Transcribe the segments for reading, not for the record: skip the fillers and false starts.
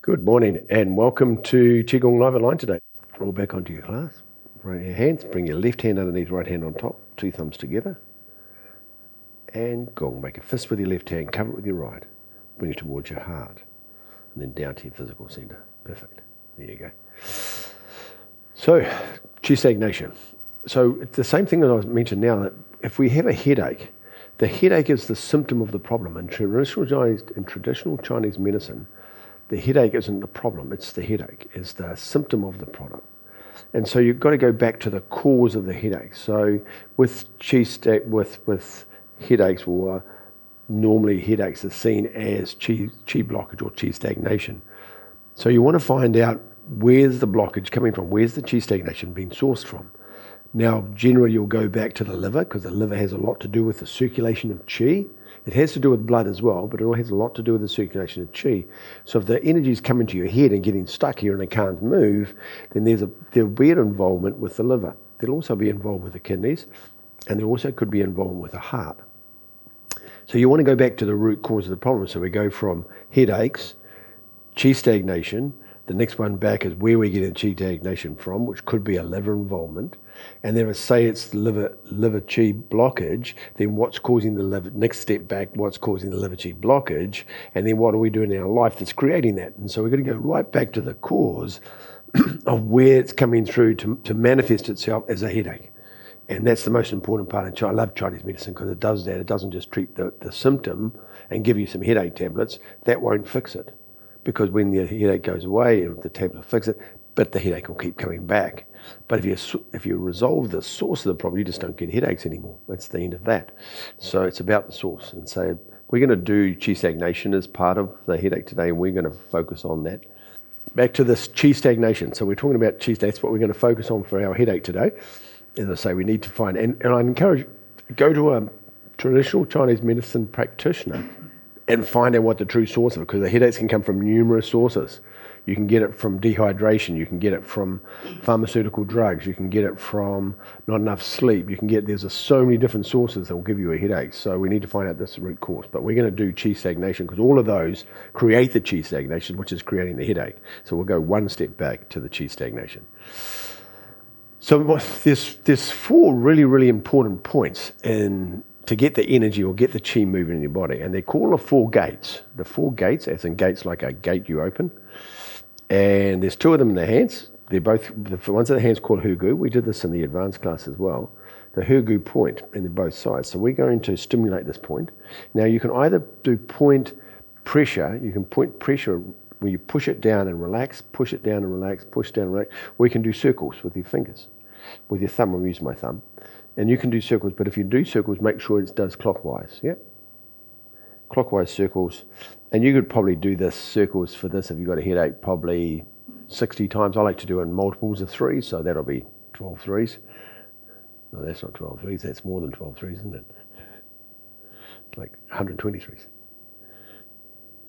Good morning and welcome to Qigong Live Online today. Roll back onto your class, right your hands, bring your left hand underneath, right hand on top, two thumbs together, and gong. Make a fist with your left hand, cover it with your right, bring it towards your heart, and then down to your physical center. Perfect. There you go. So, chi stagnation. So it's the same thing that I mentioned now, that if we have a headache, the headache is the symptom of the problem. In traditional Chinese medicine, the headache isn't the problem, it's the headache, it's the symptom of the problem. And so you've got to go back to the cause of the headache. So with headaches, or normally headaches are seen as chi blockage or chi stagnation. So you want to find out where's the blockage coming from, where's the chi stagnation being sourced from. Now, generally you'll go back to the liver, because the liver has a lot to do with the circulation of chi. It has to do with blood as well, but it all has a lot to do with the circulation of chi. So if the energy is coming to your head and getting stuck here and it can't move, then there'll be an involvement with the liver. There'll also be involved with the kidneys, and there also could be involved with the heart. So you want to go back to the root cause of the problem. So we go from headaches, chi stagnation. The next one back is where we're getting chi stagnation from, which could be a liver involvement. And then say it's liver chi blockage, then what's causing the liver, next step back, what's causing the liver chi blockage, and then what are we doing in our life that's creating that? And so we're going to go right back to the cause of where it's coming through to manifest itself as a headache. And that's the most important part. And I love Chinese medicine because it does that. It doesn't just treat the symptom and give you some headache tablets. That won't fix it. Because when the headache goes away, the tablet will fix it, but the headache will keep coming back. But if you resolve the source of the problem, you just don't get headaches anymore. That's the end of that. So it's about the source. And so we're going to do chi stagnation as part of the headache today, and we're going to focus on that. Back to this chi stagnation. So we're talking about chi stagnation. That's what we're going to focus on for our headache today. As I say, we need to find, and I encourage, go to a traditional Chinese medicine practitioner and find out what the true source of it, because the headaches can come from numerous sources. You can get it from dehydration, you can get it from pharmaceutical drugs, you can get it from not enough sleep, there's so many different sources that will give you a headache. So we need to find out this root cause. But we're going to do chi stagnation, because all of those create the chi stagnation, which is creating the headache. So we'll go one step back to the chi stagnation. So there's four really, really important points to get the energy or get the chi moving in your body. And they're called the four gates. The four gates, as in gates like a gate you open. And there's two of them in the hands. They're both, the ones in the hands called Hegu. We did this in the advanced class as well. The Hegu point, and they're both sides. So we're going to stimulate this point. Now you can either do point pressure, you can point pressure where you push it down and relax, push it down and relax, push down and relax. Or you can do circles with your fingers, with your thumb. I'm using my thumb. And you can do circles, but if you do circles, make sure it does clockwise, yeah? Clockwise circles. And you could probably do this circles for this if you've got a headache probably 60 times. I like to do it in multiples of 3, so that'll be 12 threes. No, that's not 12 threes, that's more than 12 threes, isn't it? Like 120 threes.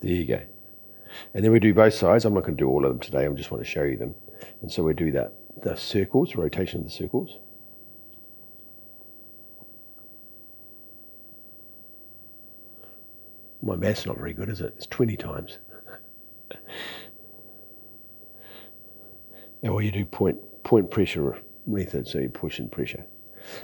There you go. And then we do both sides. I'm not going to do all of them today, I just want to show you them. And so we do that, the circles, rotation of the circles. My math's not very good, is it? It's 20 times. Now, you do point pressure method, so you push and pressure.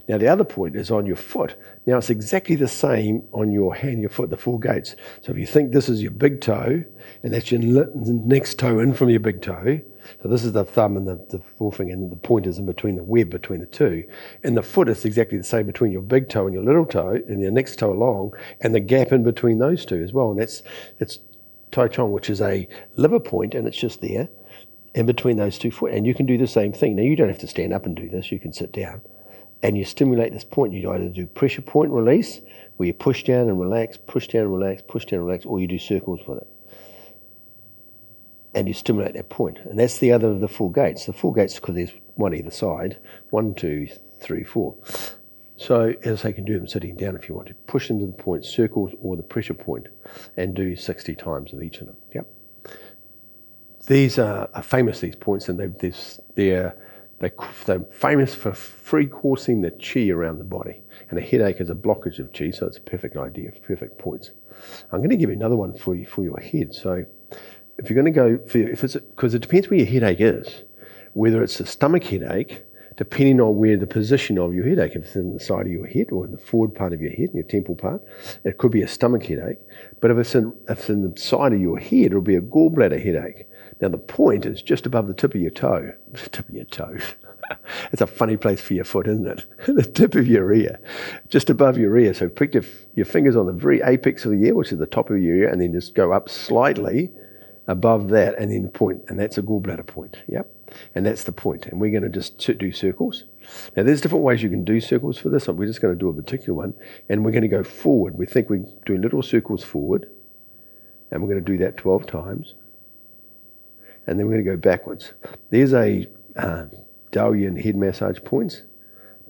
Now, the other point is on your foot. Now, it's exactly the same on your hand, your foot, the four gates. So if you think this is your big toe, and that's your next toe in from your big toe, so this is the thumb and the forefinger, and the pointer's in between the web between the two. And the foot is exactly the same between your big toe and your little toe, and your next toe along, and the gap in between those two as well. And that's Tai Chong, which is a liver point, and it's just there, in between those two foot. And you can do the same thing. Now, you don't have to stand up and do this. You can sit down. And you stimulate this point. You either do pressure point release, where you push down and relax, push down and relax, push down and relax, or you do circles with it. And you stimulate that point. And that's the other of the four gates. The four gates, because there's one either side. 1, 2, 3, 4. So, as I say, you can do them sitting down if you want to. Push into the point, circles, or the pressure point, and do 60 times of each of them. Yep. These are famous, these points, and they're famous for free-coursing the chi around the body. And a headache is a blockage of chi, so it's a perfect idea, perfect points. I'm going to give you another one for your head. So if you're going to go for, if it's, because it depends where your headache is, whether it's a stomach headache, depending on where the position of your headache, if it's in the side of your head or in the forward part of your head, your temple part, it could be a stomach headache. But if it's in the side of your head, it'll be a gallbladder headache. Now the point is just above the tip of your toe. Tip of your toe. It's a funny place for your foot, isn't it? The tip of your ear, just above your ear. So put your fingers on the very apex of the ear, which is the top of your ear, and then just go up slightly above that and then point, and that's a gallbladder point. Yep. And that's the point. And we're going to just do circles. Now there's different ways you can do circles for this. We're just going to do a particular one, and we're going to go forward. We think we're doing little circles forward, and we're going to do that 12 times. And then we're going to go backwards. There's a Dalian head massage points,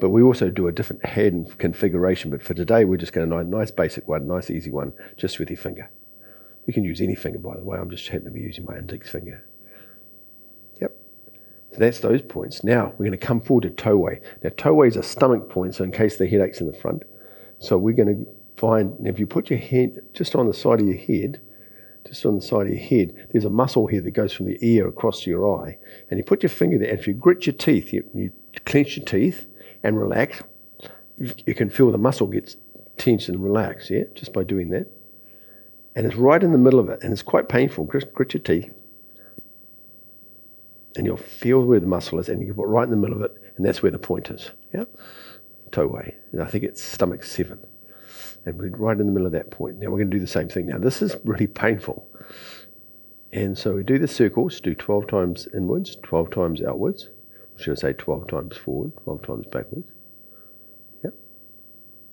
but we also do a different hand configuration. But for today, we're just going to do a nice basic one, nice easy one, just with your finger. You can use any finger, by the way. I'm just happen to be using my index finger. Yep. So that's those points. Now we're going to come forward to Tou Wei. Now Tou Wei is a stomach point, so in case the headache's in the front. So we're going to find, if you put your hand just on the side of your head, there's a muscle here that goes from the ear across to your eye. And you put your finger there, and if you grit your teeth, you clench your teeth and relax, you can feel the muscle gets tense and relaxed, yeah, just by doing that. And it's right in the middle of it, and it's quite painful. Grit your teeth, and you'll feel where the muscle is, and you can put right in the middle of it, and that's where the point is, yeah? Tou Wei. And I think it's stomach 7. And we're right in the middle of that point. Now we're going to do the same thing. Now this is really painful. And so we do the circles, do 12 times inwards, 12 times outwards. Or should I say 12 times forward, 12 times backwards. Yep.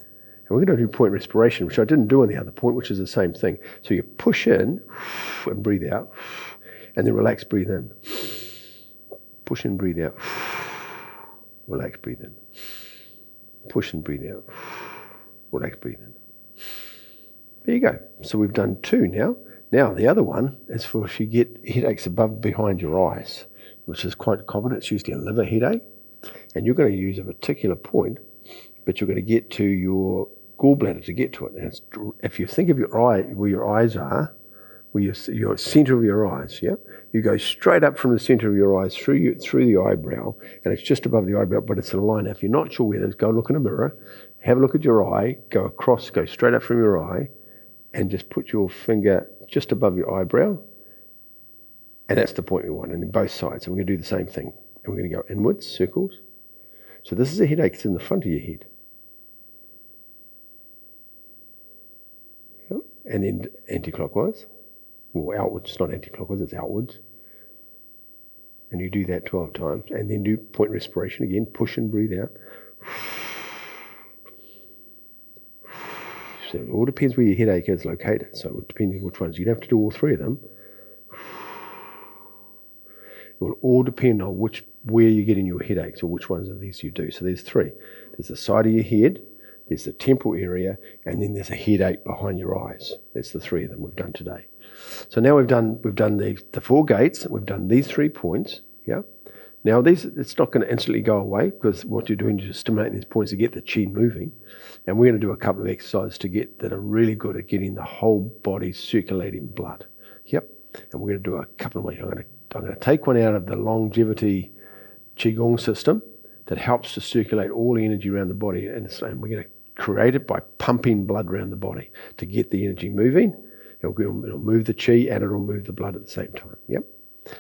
And we're going to do point respiration, which I didn't do on the other point, which is the same thing. So you push in and breathe out, and then relax, breathe in. Push in, breathe out. Relax, breathe in. Push and breathe out. Relax, breathe in. There you go. So we've done 2 now. Now the other one is for if you get headaches behind your eyes, which is quite common. It's usually a liver headache. And you're going to use a particular point, but you're going to get to your gallbladder to get to it. And if you think of your eye, where your eyes are, where your center of your eyes, yeah? You go straight up from the center of your eyes through the eyebrow, and it's just above the eyebrow, but it's a line. Now, if you're not sure where it is, go and look in a mirror, have a look at your eye, go across, go straight up from your eye, and just put your finger just above your eyebrow, and that's the point we want, and then both sides. And we're going to do the same thing. And we're going to go inwards, circles. So this is a headache that's in the front of your head. Yep. And then anti-clockwise. Or outwards, it's not anti-clockwise, it's outwards. And you do that 12 times. And then do point respiration again, push and breathe out. So it all depends where your headache is located. So depending on which ones, you don't have to do all 3 of them. It will all depend on where you're getting your headaches or which ones of these you do. So there's 3. There's the side of your head, there's the temple area, and then there's a headache behind your eyes. That's the 3 of them we've done today. So now we've done the 4 gates, we've done these 3 points, yeah? Now it's not going to instantly go away, because what you're doing is just stimulating these points to get the chi moving. And we're going to do a couple of exercises that are really good at getting the whole body circulating blood. Yep. And we're going to do a couple of ways. I'm going to take one out of the longevity Qigong system that helps to circulate all the energy around the body. And we're going to create it by pumping blood around the body to get the energy moving. It'll move the chi and it'll move the blood at the same time. Yep.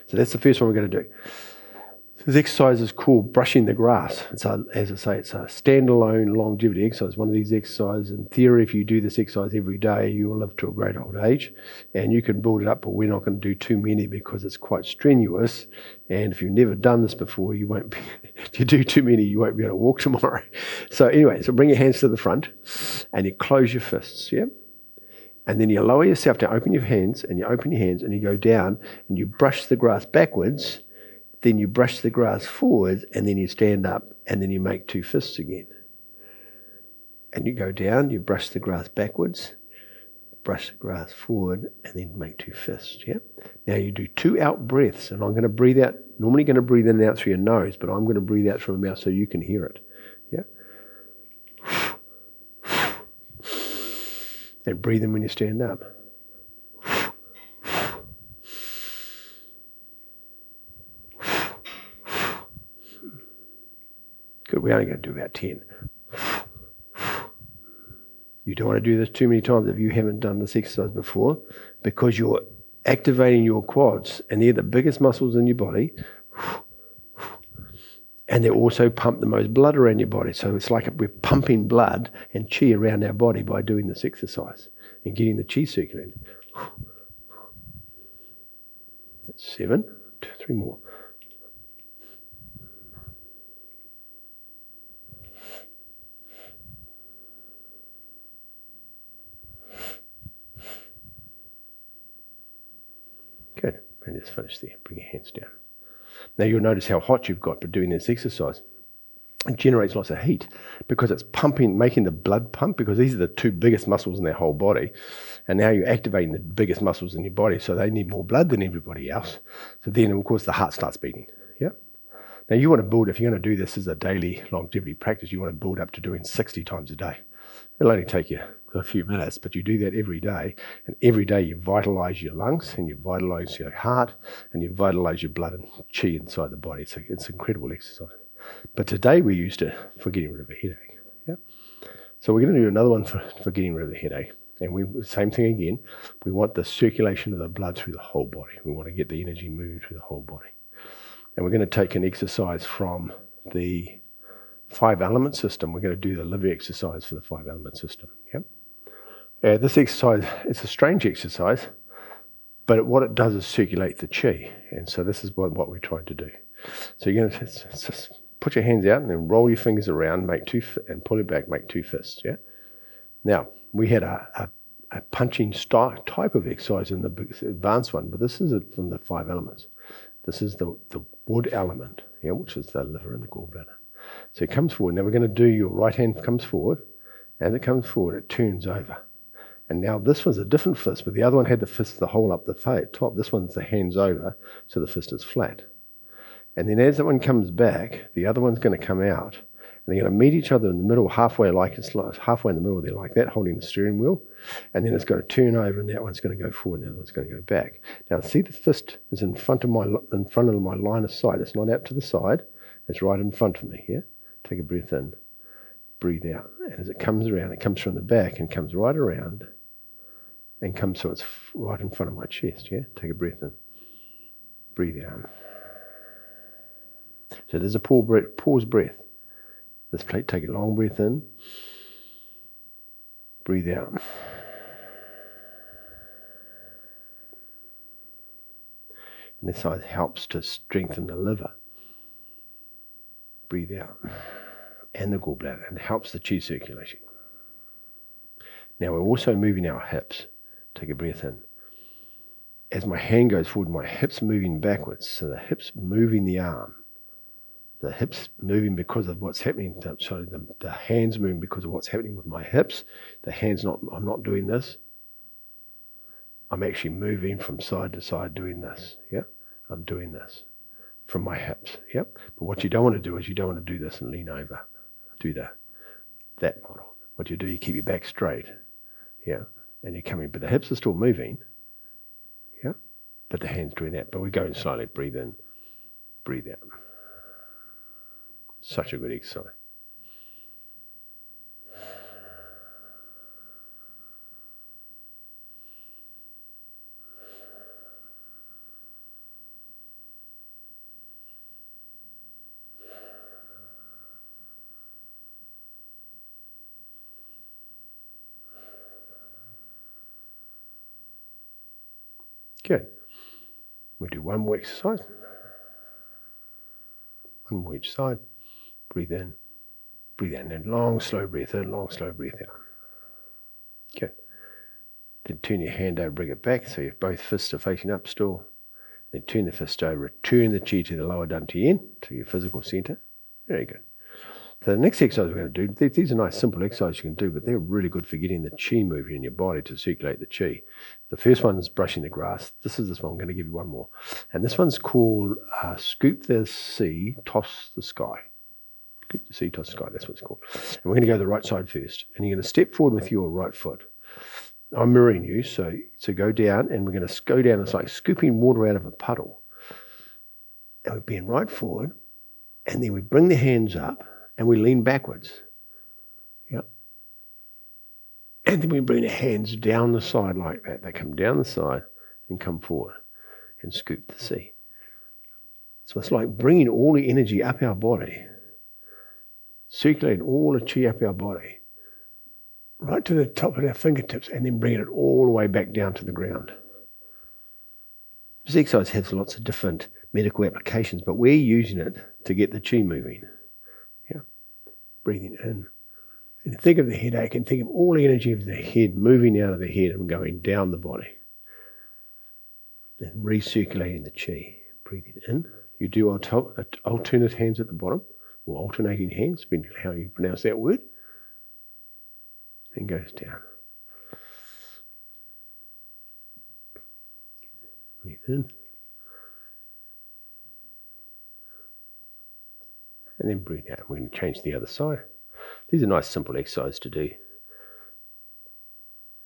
So that's the first one we're going to do. This exercise is called brushing the grass. As I say, it's a standalone longevity exercise. One of these exercises, in theory, if you do this exercise every day, you will live to a great old age. And you can build it up, but we're not going to do too many because it's quite strenuous. And if you've never done this before, you won't be, if you do too many, you won't be able to walk tomorrow. So anyway, so bring your hands to the front and you close your fists, yeah? And then you lower yourself down, open your hands, and you go down and you brush the grass backwards. Then you brush the grass forward, and then you stand up, and then you make 2 fists again. And you go down, you brush the grass backwards, brush the grass forward, and then make 2 fists, yeah? Now you do 2 out breaths, and I'm going to breathe out, normally going to breathe in and out through your nose, but I'm going to breathe out through my mouth so you can hear it, yeah? And breathe in when you stand up. We're only going to do about 10. You don't want to do this too many times if you haven't done this exercise before, because you're activating your quads, and they're the biggest muscles in your body, and they also pump the most blood around your body. So it's like we're pumping blood and chi around our body by doing this exercise and getting the chi circulating. That's 7, 3 more. Good. And just finish there. Bring your hands down. Now you'll notice how hot you've got by doing this exercise. It generates lots of heat because it's pumping, making the blood pump, because these are the 2 biggest muscles in their whole body. And now you're activating the biggest muscles in your body, so they need more blood than everybody else. So then, of course, the heart starts beating. Yeah. Now you want to build, if you're going to do this as a daily longevity practice, you want to build up to doing 60 times a day. It'll only take you a few minutes, but you do that every day, and every day you vitalize your lungs, and you vitalize your heart, and you vitalize your blood and chi inside the body. It's an incredible exercise. But today we used it for getting rid of a headache. Yeah. So we're going to do another one for getting rid of the headache. And same thing again. We want the circulation of the blood through the whole body. We want to get the energy moving through the whole body. And we're going to take an exercise from the 5 element system. We're going to do the liver exercise for the 5 element system. Yeah. This exercise, it's a strange exercise, but what it does is circulate the chi. And so this is what we're trying to do. So you're going to just put your hands out and then roll your fingers around, and pull it back, make 2 fists. Yeah. Now, we had a punching type of exercise in the advanced one, but this is from the 5 elements. This is the wood element, yeah, which is the liver and the gallbladder. So it comes forward. Now we're going to do, your right hand comes forward. As it comes forward, it turns over. And now this one's a different fist, but the other one had the fist the whole up the top. This one's the hands over, so the fist is flat. And then as that one comes back, the other one's going to come out. And they're going to meet each other in the middle, halfway, like it's like halfway in the middle there, like that, holding the steering wheel. And then it's going to turn over, and that one's going to go forward, and the other one's going to go back. Now, see, the fist is in front of my line of sight. It's not out to the side. It's right in front of me. Yeah. Take a breath in, breathe out. And as it comes around, it comes from the back and comes right around, and comes so it's right in front of my chest. Yeah. Take a breath in, breathe out. So there's a pause breath. This plate, take a long breath in, breathe out. And this side helps to strengthen the liver. Breathe out. And the gallbladder, and it helps the chi circulation. Now we're also moving our hips. Take a breath in. As my hand goes forward, my hips moving backwards, so the hips moving the arm. The hips moving because of what's happening. Sorry, the hands moving because of what's happening with my hips. The hands I'm not doing this. I'm actually moving from side to side doing this. Yeah, I'm doing this from my hips. Yeah, but what you don't want to do is you don't want to do this and lean over. Do that model. What you do, you keep your back straight. Yeah, and you're coming, but the hips are still moving. Yeah, but the hands doing that. But we're going slowly. Breathe in, breathe out. Such a good exercise. Good. We'll do one more exercise. One more each side. Breathe in, breathe out, and then long, slow breath in, long, slow breath out. Good. Then turn your hand over, bring it back, so your both fists are facing up still. Then turn the fist over, return the chi to the lower dantian, to your physical center. Very good. So the next exercise we're going to do, these are nice simple exercises you can do, but they're really good for getting the chi moving in your body to circulate the chi. The first one is brushing the grass. This one. I'm going to give you one more. And this one's called Scoop the Sea, Toss the Sky. Scoop the sea, toss the sky, that's what it's called. And we're going to go to the right side first. And you're going to step forward with your right foot. I'm mirroring you, so go down, and we're going to go down. It's like scooping water out of a puddle. And we're being right forward, and then we bring the hands up, and we lean backwards. Yep. And then we bring the hands down the side like that. They come down the side and come forward and scoop the sea. So it's like bringing all the energy up our body, circulating all the chi up our body, right to the top of our fingertips, and then bringing it all the way back down to the ground. This exercise has lots of different medical applications, but we're using it to get the chi moving. Yeah. Breathing in. And think of the headache and think of all the energy of the head moving out of the head and going down the body. And recirculating the chi. Breathing in. You do alternate hands at the bottom, or alternating hands, depending on how you pronounce that word. And goes down. Breathe in. And then breathe out. We're going to change the other side. These are nice, simple exercises to do.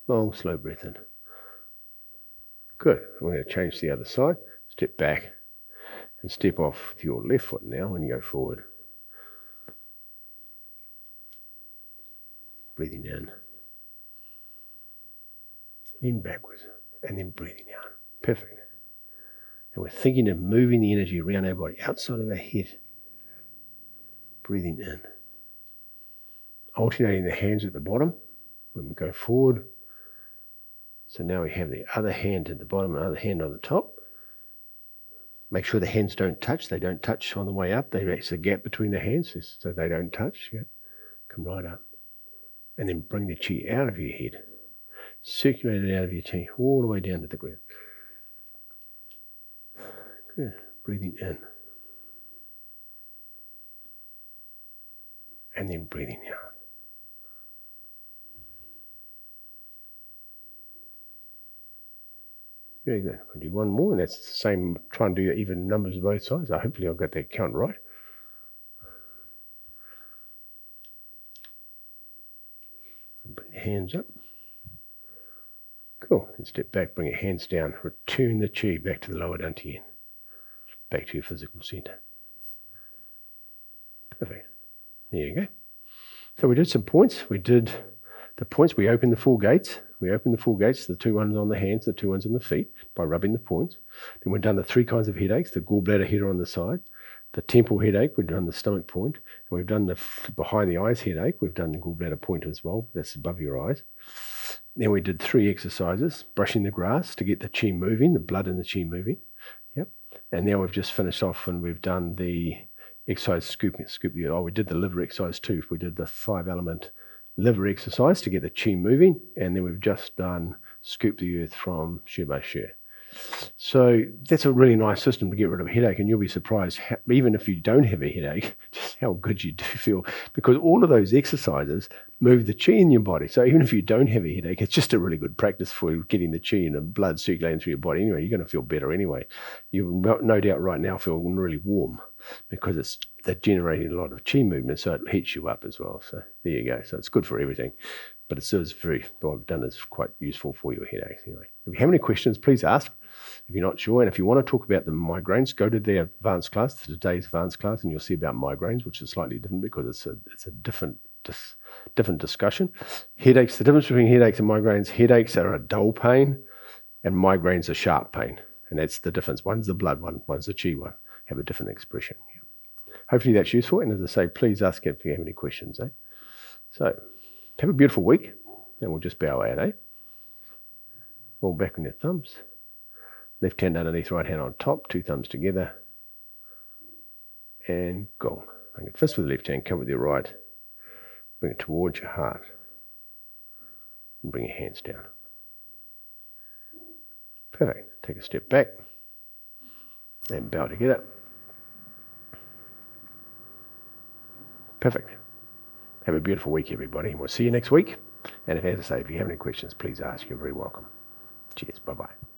Long, slow breath in. Good. We're going to change the other side. Step back and step off with your left foot now when you go forward. Breathing in. Lean backwards and then breathing out. Perfect. And we're thinking of moving the energy around our body, outside of our head. Breathing in. Alternating the hands at the bottom when we go forward. So now we have the other hand at the bottom and the other hand on the top. Make sure the hands don't touch. They don't touch on the way up. There's a gap between the hands so they don't touch. Yeah. Come right up. And then bring the chi out of your head. Circulate it out of your chi all the way down to the ground. Good. Breathing in. And then breathing out. Very good. I'll do one more, and that's the same. Try and do even numbers of both sides. Hopefully I'll get that count right. And bring the hands up. Cool. And step back, bring your hands down. Return the chi back to the lower dantian. Back to your physical center. Perfect. There you go. So we did some points. We did the points. We opened the four gates. We opened the four gates, the two ones on the hands, the two ones on the feet, by rubbing the points. Then we've done the three kinds of headaches, the gallbladder headache on the side, the temple headache, we've done the stomach point, and we've done the behind the eyes headache, we've done the gallbladder point as well, that's above your eyes. Then we did 3 exercises, brushing the grass to get the chi moving, the blood and the chi moving. Yep. And now we've just finished off and we've done the exercise scoop the, we did the liver exercise too. We did the 5-element liver exercise to get the chi moving, and then we've just done scoop the earth from Shuai Gu. So that's a really nice system to get rid of a headache, and you'll be surprised, even if you don't have a headache, just how good you do feel, because all of those exercises move the chi in your body. So even if you don't have a headache, it's just a really good practice for getting the chi and the blood circulating through your body anyway. You're going to feel better anyway. You'll no doubt right now feel really warm because they're generating a lot of chi movement, so it heats you up as well. So there you go. So it's good for everything. But it serves what I've done is quite useful for your headaches anyway. If you have any questions, please ask. If you're not sure, and if you want to talk about the migraines, go to the advanced class, today's advanced class, and you'll see about migraines, which is slightly different because it's a different discussion. Headaches, the difference between headaches and migraines, headaches are a dull pain, and migraines are sharp pain. And that's the difference. One's the blood one, one's the chi one. Have a different expression. Yeah. Hopefully that's useful. And as I say, please ask if you have any questions. So, have a beautiful week, and we'll just bow out, All back on your thumbs. Left hand underneath, right hand on top, 2 thumbs together. And gong. Okay, fist with the left hand, come with your right. Bring it towards your heart. And bring your hands down. Perfect. Take a step back. And bow together. Perfect. Have a beautiful week, everybody, and we'll see you next week. And as I say, if you have any questions, please ask. You're very welcome. Cheers. Bye-bye.